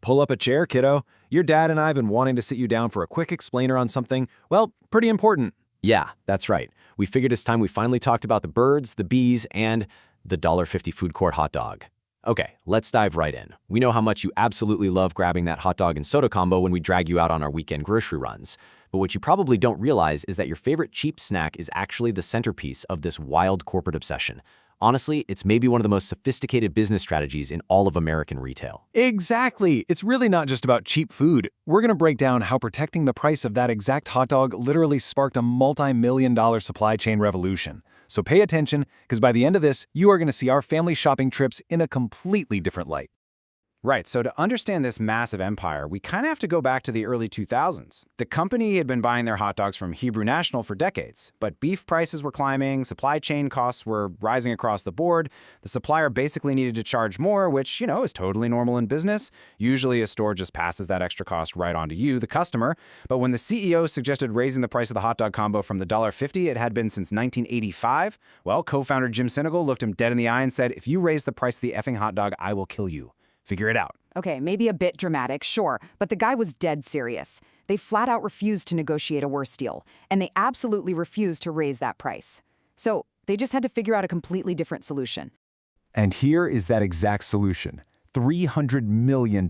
Pull up a chair, kiddo. Your dad and I have been wanting to sit you down for a quick explainer on something, well, pretty important. Yeah, that's right. We figured it's time we finally talked about the birds, the bees, and the $1.50 food court hot dog. Okay, let's dive right in. We know how much you absolutely love grabbing that hot dog and soda combo when we drag you out on our weekend grocery runs. But what you probably don't realize is that your favorite cheap snack is actually the centerpiece of this wild corporate obsession. Honestly, it's maybe one of the most sophisticated business strategies in all of American retail. Exactly. It's really not just about cheap food. We're going to break down how protecting the price of that exact hot dog literally sparked a multi-million-dollar supply chain revolution. So pay attention, because by the end of this, you are going to see our family shopping trips in a completely different light. Right, so to understand this massive empire, we kind of have to go back to the early 2000s. The company had been buying their hot dogs from Hebrew National for decades, but beef prices were climbing, supply chain costs were rising across the board. The supplier basically needed to charge more, which, is totally normal in business. Usually a store just passes that extra cost right on to you, the customer. But when the CEO suggested raising the price of the hot dog combo from the $1.50 it had been since 1985, well, co-founder Jim Sinegal looked him dead in the eye and said, "If you raise the price of the effing hot dog, I will kill you. Figure it out." Okay, maybe a bit dramatic, sure, but the guy was dead serious. They flat out refused to negotiate a worse deal, and they absolutely refused to raise that price. So they just had to figure out a completely different solution. And here is that exact solution: $300 million.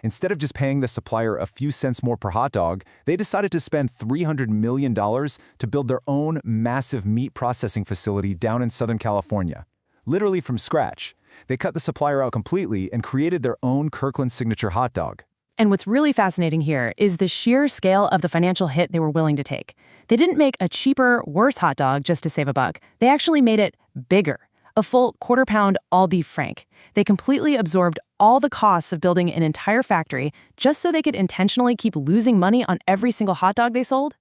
Instead of just paying the supplier a few cents more per hot dog, they decided to spend $300 million to build their own massive meat processing facility down in Southern California. Literally from scratch. They cut the supplier out completely and created their own Kirkland signature hot dog. And what's really fascinating here is the sheer scale of the financial hit they were willing to take. They didn't make a cheaper, worse hot dog just to save a buck. They actually made it bigger. A full quarter-pound all-beef frank. They completely absorbed all the costs of building an entire factory just so they could intentionally keep losing money on every single hot dog they sold.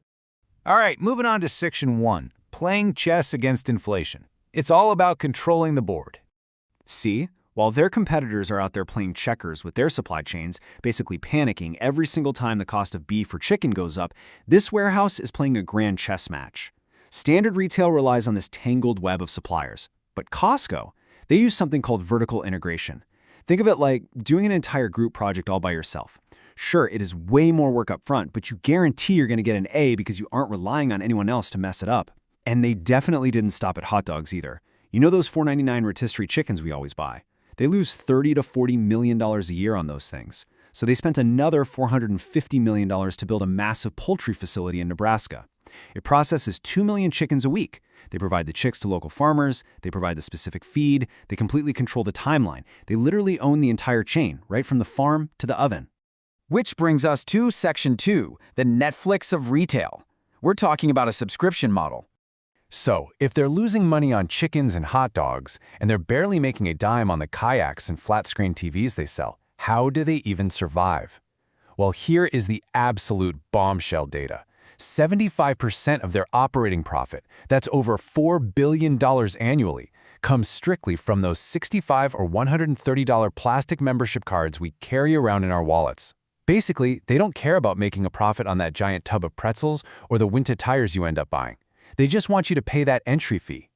All right, moving on to Section 1, playing chess against inflation. It's all about controlling the board. See, while their competitors are out there playing checkers with their supply chains, basically panicking every single time the cost of beef or chicken goes up, this warehouse is playing a grand chess match. Standard retail relies on this tangled web of suppliers. But Costco, they use something called vertical integration. Think of it like doing an entire group project all by yourself. Sure, it is way more work up front, but you guarantee you're going to get an A because you aren't relying on anyone else to mess it up. And they definitely didn't stop at hot dogs either. You know those $4.99 rotisserie chickens we always buy? They lose $30 to $40 million a year on those things. So they spent another $450 million to build a massive poultry facility in Nebraska. It processes 2 million chickens a week. They provide the chicks to local farmers, they provide the specific feed, they completely control the timeline. They literally own the entire chain, right from the farm to the oven. Which brings us to Section 2, the Netflix of retail. We're talking about a subscription model. So, if they're losing money on chickens and hot dogs, and they're barely making a dime on the kayaks and flat-screen TVs they sell, how do they even survive? Well, here is the absolute bombshell data. 75% of their operating profit, that's over $4 billion annually, comes strictly from those $65 or $130 plastic membership cards we carry around in our wallets. Basically, they don't care about making a profit on that giant tub of pretzels or the winter tires you end up buying. They just want you to pay that entry fee.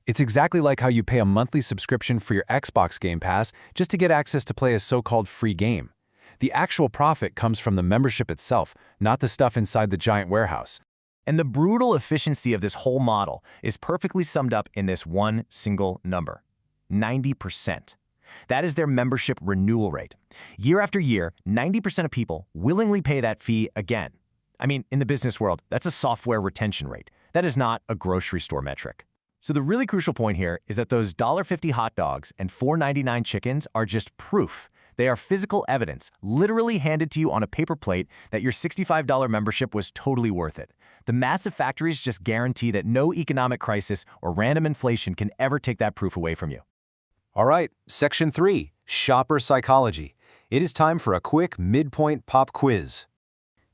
It's exactly like how you pay a monthly subscription for your Xbox Game Pass just to get access to play a so-called free game. The actual profit comes from the membership itself, not the stuff inside the giant warehouse. And the brutal efficiency of this whole model is perfectly summed up in this one single number: 90%. That is their membership renewal rate. Year after year, 90% of people willingly pay that fee again. I mean, in the business world, that's a software retention rate. That is not a grocery store metric. So the really crucial point here is that those $1.50 hot dogs and $4.99 chickens are just proof. They are physical evidence, literally handed to you on a paper plate, that your $65 membership was totally worth it. The massive factories just guarantee that no economic crisis or random inflation can ever take that proof away from you. All right, Section 3, Shopper Psychology. It is time for a quick midpoint pop quiz.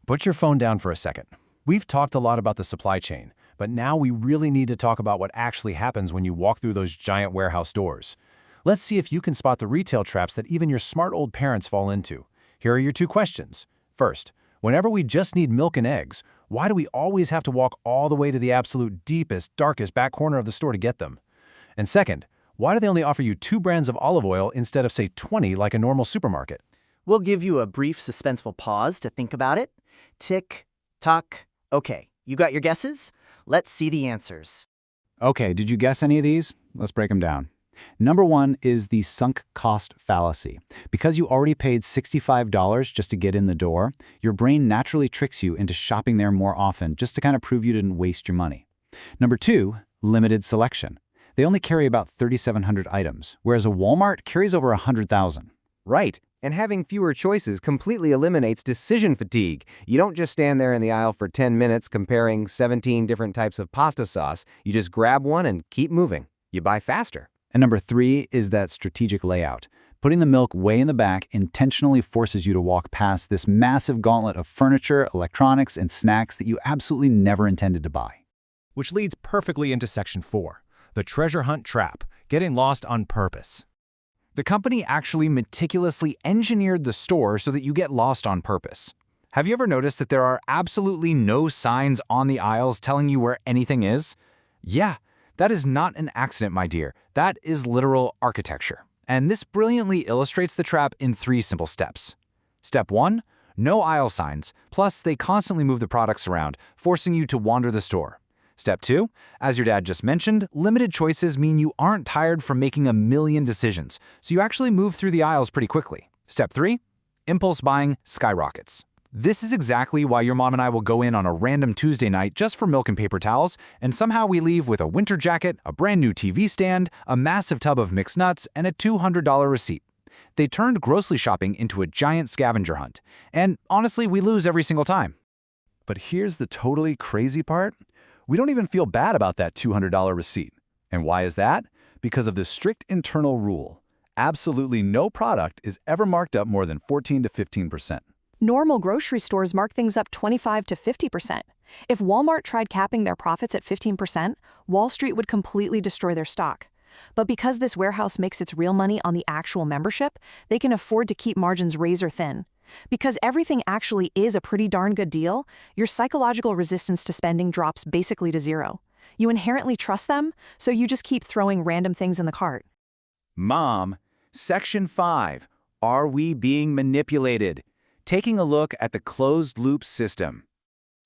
Put your phone down for a second. We've talked a lot about the supply chain, but now we really need to talk about what actually happens when you walk through those giant warehouse doors. Let's see if you can spot the retail traps that even your smart old parents fall into. Here are your 2 questions. First, whenever we just need milk and eggs, why do we always have to walk all the way to the absolute deepest, darkest back corner of the store to get them? And second, why do they only offer you 2 brands of olive oil instead of, say, 20 like a normal supermarket? We'll give you a brief, suspenseful pause to think about it. Tick, tock. Okay, you got your guesses? Let's see the answers. Okay, did you guess any of these? Let's break them down. Number 1 is the sunk cost fallacy. Because you already paid $65 just to get in the door, your brain naturally tricks you into shopping there more often just to kind of prove you didn't waste your money. Number 2, limited selection. They only carry about 3,700 items, whereas a Walmart carries over 100,000. Right. And having fewer choices completely eliminates decision fatigue. You don't just stand there in the aisle for 10 minutes comparing 17 different types of pasta sauce. You just grab one and keep moving. You buy faster. And number 3 is that strategic layout. Putting the milk way in the back intentionally forces you to walk past this massive gauntlet of furniture, electronics, and snacks that you absolutely never intended to buy. Which leads perfectly into Section 4, the treasure hunt trap, getting lost on purpose. The company actually meticulously engineered the store so that you get lost on purpose. Have you ever noticed that there are absolutely no signs on the aisles telling you where anything is? Yeah, that is not an accident, my dear. That is literal architecture. And this brilliantly illustrates the trap in 3 simple steps. Step 1, no aisle signs, plus they constantly move the products around, forcing you to wander the store. Step 2, as your dad just mentioned, limited choices mean you aren't tired from making a million decisions, so you actually move through the aisles pretty quickly. Step 3, impulse buying skyrockets. This is exactly why your mom and I will go in on a random Tuesday night just for milk and paper towels, and somehow we leave with a winter jacket, a brand new TV stand, a massive tub of mixed nuts, and a $200 receipt. They turned grocery shopping into a giant scavenger hunt, and honestly, we lose every single time. But here's the totally crazy part. We don't even feel bad about that $200 receipt. And why is that? Because of the strict internal rule. Absolutely no product is ever marked up more than 14 to 15%. Normal grocery stores mark things up 25 to 50%. If Walmart tried capping their profits at 15%, Wall Street would completely destroy their stock. But because this warehouse makes its real money on the actual membership, they can afford to keep margins razor thin. Because everything actually is a pretty darn good deal, your psychological resistance to spending drops basically to 0. You inherently trust them, so you just keep throwing random things in the cart. Mom, Section 5, are we being manipulated? Taking a look at the closed-loop system.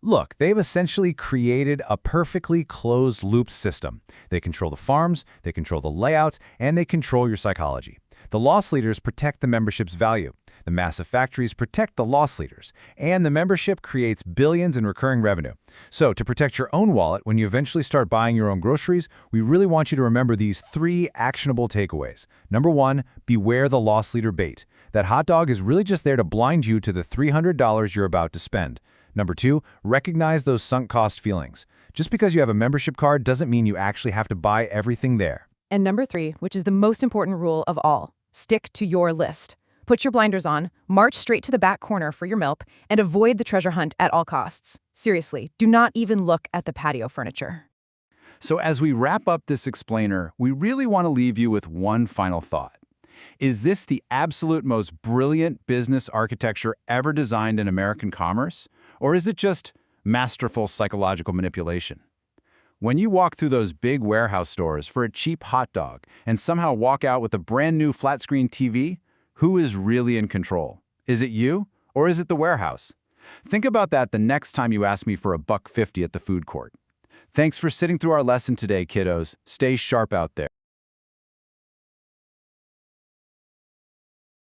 Look, they've essentially created a perfectly closed-loop system. They control the farms, they control the layouts, and they control your psychology. The loss leaders protect the membership's value. The massive factories protect the loss leaders. And the membership creates billions in recurring revenue. So, to protect your own wallet, when you eventually start buying your own groceries, we really want you to remember these 3 actionable takeaways. Number 1, beware the loss leader bait. That hot dog is really just there to blind you to the $300 you're about to spend. Number 2, recognize those sunk cost feelings. Just because you have a membership card doesn't mean you actually have to buy everything there. And number 3, which is the most important rule of all, stick to your list. Put your blinders on, march straight to the back corner for your milk, and avoid the treasure hunt at all costs. Seriously, do not even look at the patio furniture. So as we wrap up this explainer, we really want to leave you with one final thought. Is this the absolute most brilliant business architecture ever designed in American commerce? Or is it just masterful psychological manipulation? When you walk through those big warehouse stores for a cheap hot dog and somehow walk out with a brand new flat-screen TV, who is really in control? Is it you, or is it the warehouse? Think about that the next time you ask me for $1.50 at the food court. Thanks for sitting through our lesson today, kiddos. Stay sharp out there.